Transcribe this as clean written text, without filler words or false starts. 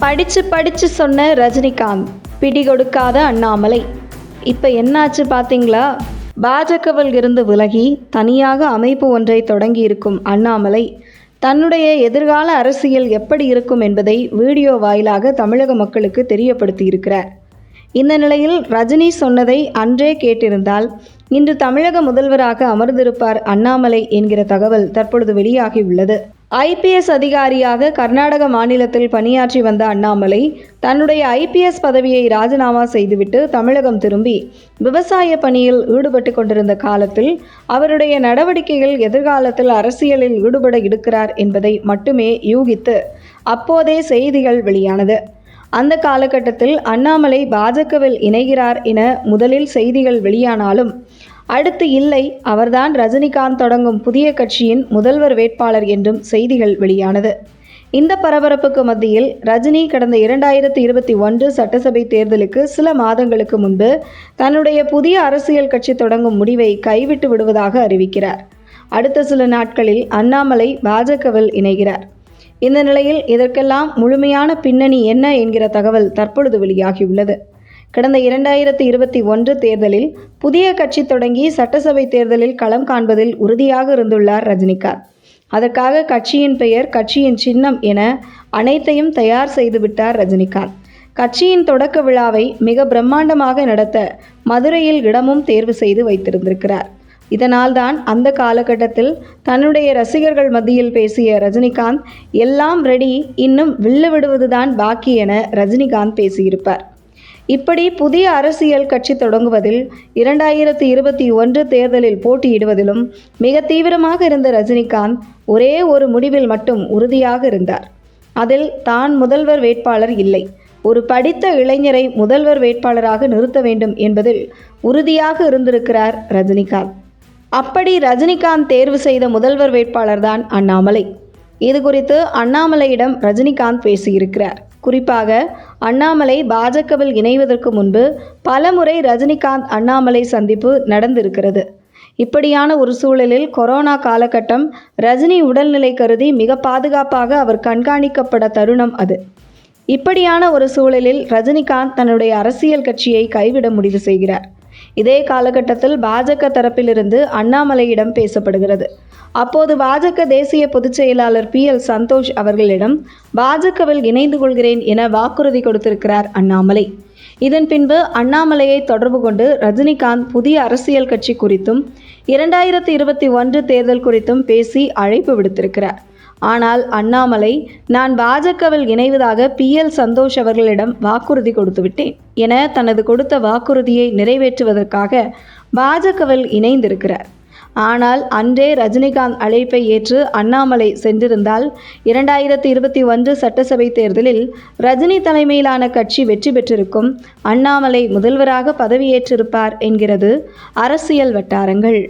படிச்சு படிச்சு சொன்ன ரஜினிகாந்த், பிடி கொடுக்காத அண்ணாமலை. இப்போ என்னாச்சு பார்த்தீங்களா? பாஜகவில் இருந்து விலகி தனியாக அமைப்பு ஒன்றை தொடங்கியிருக்கும் அண்ணாமலை தன்னுடைய எதிர்கால அரசியல் எப்படி இருக்கும் என்பதை வீடியோ வாயிலாக தமிழக மக்களுக்கு தெரியப்படுத்தியிருக்கிறார். இந்த நிலையில் ரஜினி சொன்னதை அன்றே கேட்டிருந்தால் இன்று தமிழக முதல்வராக அமர்ந்திருப்பார் அண்ணாமலை என்கிற தகவல் தற்பொழுது வெளியாகியுள்ளது. ஐபிஎஸ் அதிகாரியாக கர்நாடக மாநிலத்தில் பணியாற்றி வந்த அண்ணாமலை தன்னுடைய ஐபிஎஸ் பதவியை ராஜினாமா செய்துவிட்டு தமிழகம் திரும்பி விவசாய பணியில் ஈடுபட்டு கொண்டிருந்த காலத்தில் அவருடைய நடவடிக்கைகள் எதிர்காலத்தில் அரசியலில் ஈடுபட இருக்கிறார் என்பதை மட்டுமே யூகித்து அப்போதே செய்திகள் வெளியானது. அந்த காலகட்டத்தில் அண்ணாமலை பாஜகவில் இணைகிறார் என முதலில் செய்திகள் வெளியானாலும் அடுத்து இல்லை, அவர்தான் ரஜினிகாந்த் தொடங்கும் புதிய கட்சியின் முதல்வர் வேட்பாளர் என்றும் செய்திகள் வெளியானது. இந்த பரபரப்புக்கு மத்தியில் ரஜினி கடந்த 2021 சட்டசபை தேர்தலுக்கு சில மாதங்களுக்கு முன்பு தன்னுடைய புதிய அரசியல் கட்சி தொடங்கும் முடிவை கைவிட்டு விடுவதாக அறிவிக்கிறார். அடுத்த சில நாட்களில் அண்ணாமலை பாஜகவில் இணைகிறார். இந்த நிலையில் இதற்கெல்லாம் முழுமையான பின்னணி என்ன என்கிற தகவல் தற்பொழுது வெளியாகியுள்ளது. கடந்த 2021 தேர்தலில் புதிய கட்சி தொடங்கி சட்டசபை தேர்தலில் களம் காண்பதில் உறுதியாக இருந்துள்ளார் ரஜினிகாந்த். அதற்காக கட்சியின் பெயர், கட்சியின் சின்னம் என அனைத்தையும் தயார் செய்துவிட்டார் ரஜினிகாந்த். கட்சியின் தொடக்க விழாவை மிக பிரம்மாண்டமாக நடத்த மதுரையில் இடமும் தேர்வு செய்து வைத்திருந்திருக்கிறார். இதனால்தான் அந்த காலகட்டத்தில் தன்னுடைய ரசிகர்கள் மத்தியில் பேசிய ரஜினிகாந்த், எல்லாம் ரெடி, இன்னும் வில்லு விடுவதுதான் பாக்கி என ரஜினிகாந்த் பேசியிருப்பார். இப்படி புதிய அரசியல் கட்சி தொடங்குவதில் 2021 தேர்தலில் போட்டியிடுவதிலும் மிக தீவிரமாக இருந்த ரஜினிகாந்த் ஒரே ஒரு முடிவில் மட்டும் உறுதியாக இருந்தார். அதில் தான் முதல்வர் வேட்பாளர் இல்லை, ஒரு படித்த இளைஞரை முதல்வர் வேட்பாளராக நிறுத்த வேண்டும் என்பதில் உறுதியாக இருந்திருக்கிறார் ரஜினிகாந்த். அப்படி ரஜினிகாந்த் தேர்வு செய்த முதல்வர் வேட்பாளர் தான் அண்ணாமலை. இது குறித்து அண்ணாமலையிடம் ரஜினிகாந்த் பேசியிருக்கிறார். குறிப்பாக அண்ணாமலை பாஜகவில் இணைவதற்கு முன்பு பலமுறை ரஜினிகாந்த் அண்ணாமலை சந்திப்பு நடந்திருக்கிறது. இப்படியான ஒரு சூழலில் கொரோனா காலகட்டம், ரஜினி உடல்நிலை கருதி மிக பாதுகாப்பாக அவர் கண்காணிக்கப்பட தருணம் அது. இப்படியான ஒரு சூழலில் ரஜினிகாந்த் தன்னுடைய அரசியல் கட்சியை கைவிட முடிவு செய்கிறார். இதே காலகட்டத்தில் பாஜக தரப்பிலிருந்து அண்ணாமலையிடம் பேசப்படுகிறது. அப்போது பாஜக தேசிய பொதுச் செயலாளர் PL சந்தோஷ் அவர்களிடம் பாஜகவில் இணைந்து கொள்கிறேன் என வாக்குறுதி கொடுத்திருக்கிறார் அண்ணாமலை. இதன் பின்பு அண்ணாமலையை தொடர்பு கொண்டு ரஜினிகாந்த் புதிய அரசியல் கட்சி குறித்தும் 2021 தேர்தல் குறித்தும் பேசி அழைப்பு விடுத்திருக்கிறார். ஆனால் அண்ணாமலை, நான் பாஜகவில் இணைவதாக PL சந்தோஷ் அவர்களிடம் வாக்குறுதி கொடுத்துவிட்டேன் என தனது கொடுத்த வாக்குறுதியை நிறைவேற்றுவதற்காக பாஜகவில் இணைந்திருக்கிறார். ஆனால் அன்றே ரஜினிகாந்த் அழைப்பை ஏற்று அண்ணாமலை சென்றிருந்தால் 2021 சட்டசபை தேர்தலில் ரஜினி தலைமையிலான கட்சி வெற்றி பெற்றிருக்கும், அண்ணாமலை முதல்வராக பதவியேற்றிருப்பார் என்கிறது அரசியல் வட்டாரங்கள்.